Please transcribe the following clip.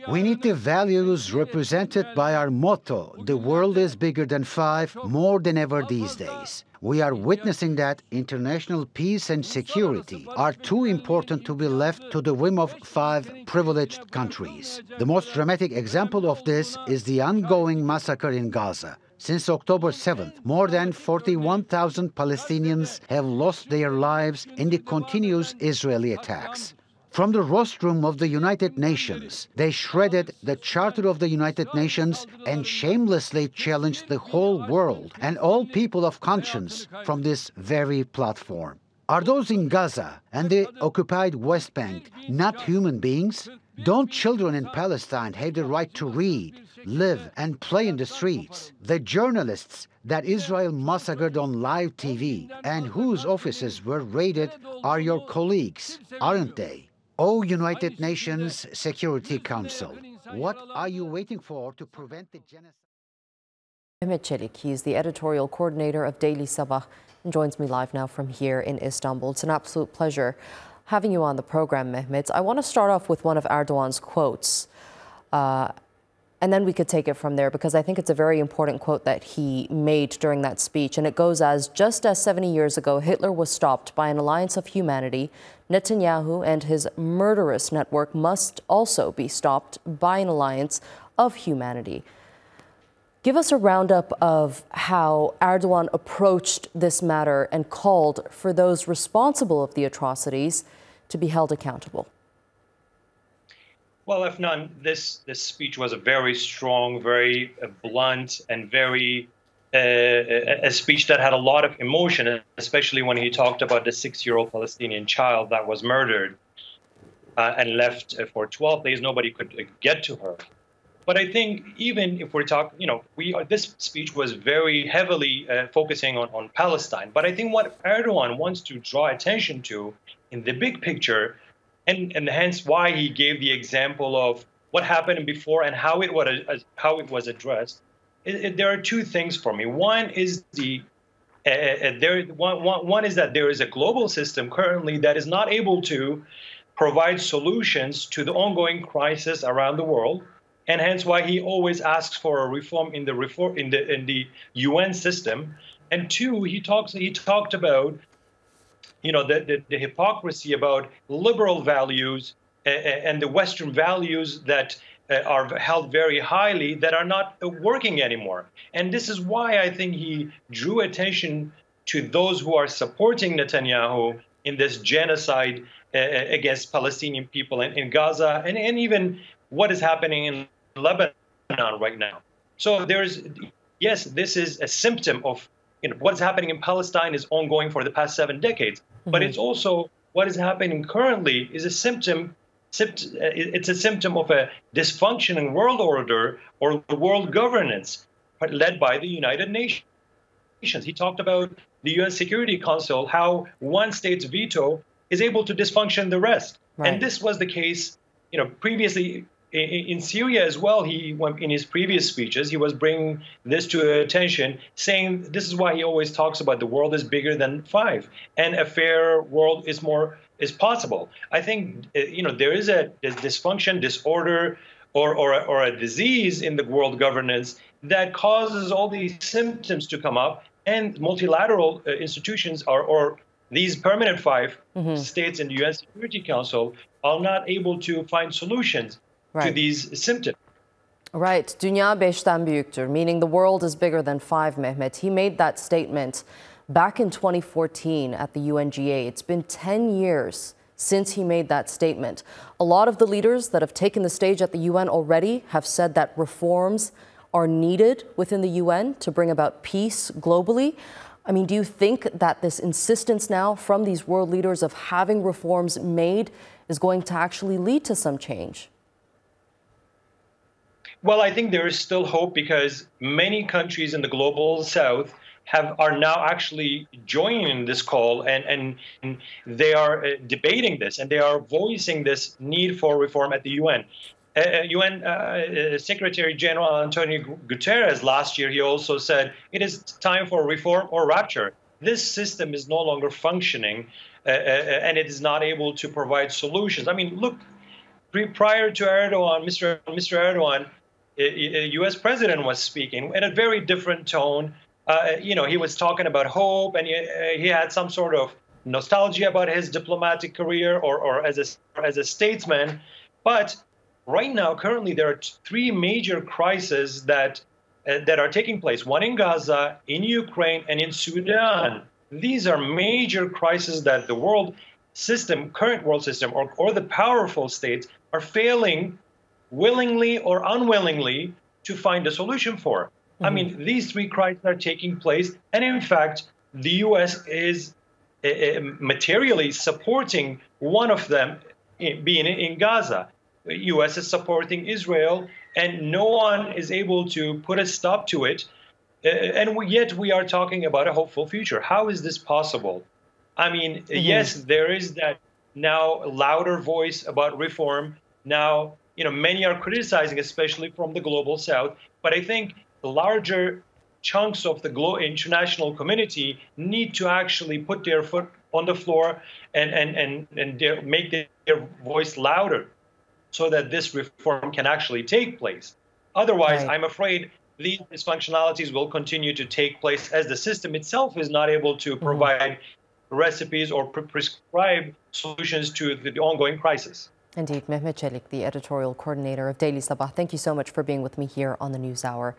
We need the values represented by our motto, the world is bigger than five, more than ever these days. We are witnessing that international peace and security are too important to be left to the whim of five privileged countries. The most dramatic example of this is the ongoing massacre in Gaza. Since October 7th, more than 41,000 Palestinians have lost their lives in the continuous Israeli attacks. From the rostrum of the United Nations, they shredded the Charter of the United Nations and shamelessly challenged the whole world and all people of conscience from this very platform. Are those in Gaza and the occupied West Bank not human beings? Don't children in Palestine have the right to read, live, and play in the streets? The journalists that Israel massacred on live TV and whose offices were raided are your colleagues, aren't they? Oh, United Nations Security Council, what are you waiting for to prevent the genocide? Mehmet Celik, he's the editorial coordinator of Daily Sabah and joins me live now from here in Istanbul. It's an absolute pleasure having you on the program, Mehmet. I want to start off with one of Erdoğan's quotes, and then we could take it from there, because I think it's a very important quote that he made during that speech. And it goes as, just as 70 years ago Hitler was stopped by an alliance of humanity, Netanyahu and his murderous network must also be stopped by an alliance of humanity. Give us a roundup of how Erdoğan approached this matter and called for those responsible of the atrocities to be held accountable. Well, Efnan, this speech was a very strong, very blunt, and very a speech that had a lot of emotion, especially when he talked about the 6-year-old Palestinian child that was murdered and left for 12 days. Nobody could get to her. But I think even if we're talking, this speech was very heavily focusing on Palestine. But I think what Erdoğan wants to draw attention to in the big picture, and hence why he gave the example of what happened before and how it was addressed, there are two things for me. One is one is that there is a global system currently that is not able to provide solutions to the ongoing crisis around the world, and hence why he always asks for a reform in the UN system. And two, he talked about the hypocrisy about liberal values and the Western values that are held very highly that are not working anymore. And this is why I think he drew attention to those who are supporting Netanyahu in this genocide against Palestinian people in Gaza, and even what is happening in Lebanon right now. So yes, this is a symptom of what's happening in Palestine is ongoing for the past 7 decades. Mm-hmm. But it's also what is happening currently is a symptom. It's a symptom of a dysfunctioning world order or world governance led by the United Nations. He talked about the UN Security Council, how one state's veto is able to dysfunction the rest. Right. And this was the case, previously in Syria as well. In his previous speeches, he was bringing this to attention, saying this is why he always talks about the world is bigger than five and a fair world is possible. I think there is a dysfunction, disorder, or a disease in the world governance that causes all these symptoms to come up, and multilateral institutions or these permanent five states in the UN Security Council are not able to find solutions to these symptoms. Right. Dünya beşten büyüktür, meaning the world is bigger than five, Mehmet. He made that statement back in 2014 at the UNGA. It's been 10 years since he made that statement. A lot of the leaders that have taken the stage at the UN already have said that reforms are needed within the UN to bring about peace globally. I mean, do you think that this insistence now from these world leaders of having reforms made is going to actually lead to some change? Well, I think there is still hope, because many countries in the global south are now actually joining this call, and they are debating this, and they are voicing this need for reform at the UN. UN Secretary General Antonio Guterres last year, he also said it is time for reform or rapture. This system is no longer functioning, and it is not able to provide solutions. I mean, look, prior to Erdoğan, Mr. Erdoğan, a U.S. president was speaking in a very different tone. He was talking about hope, and he had some sort of nostalgia about his diplomatic career or as a statesman. But right now, currently, there are three major crises that are taking place. One in Gaza, in Ukraine, and in Sudan. These are major crises that the world system, current world system, or the powerful states are failing, willingly or unwillingly, to find a solution for. I mean, these three crises are taking place, and in fact, the U.S. is materially supporting one of them, being in Gaza. The U.S. is supporting Israel, and no one is able to put a stop to it. Yet we are talking about a hopeful future. How is this possible? I mean, yes, there is that now louder voice about reform. Now, many are criticizing, especially from the global south. But I think the larger chunks of the international community need to actually put their foot on the floor and make their voice louder so that this reform can actually take place. Otherwise, I'm afraid these dysfunctionalities will continue to take place as the system itself is not able to provide recipes or prescribe solutions to the ongoing crisis. Indeed, Mehmet Celik, the editorial coordinator of Daily Sabah, thank you so much for being with me here on the NewsHour.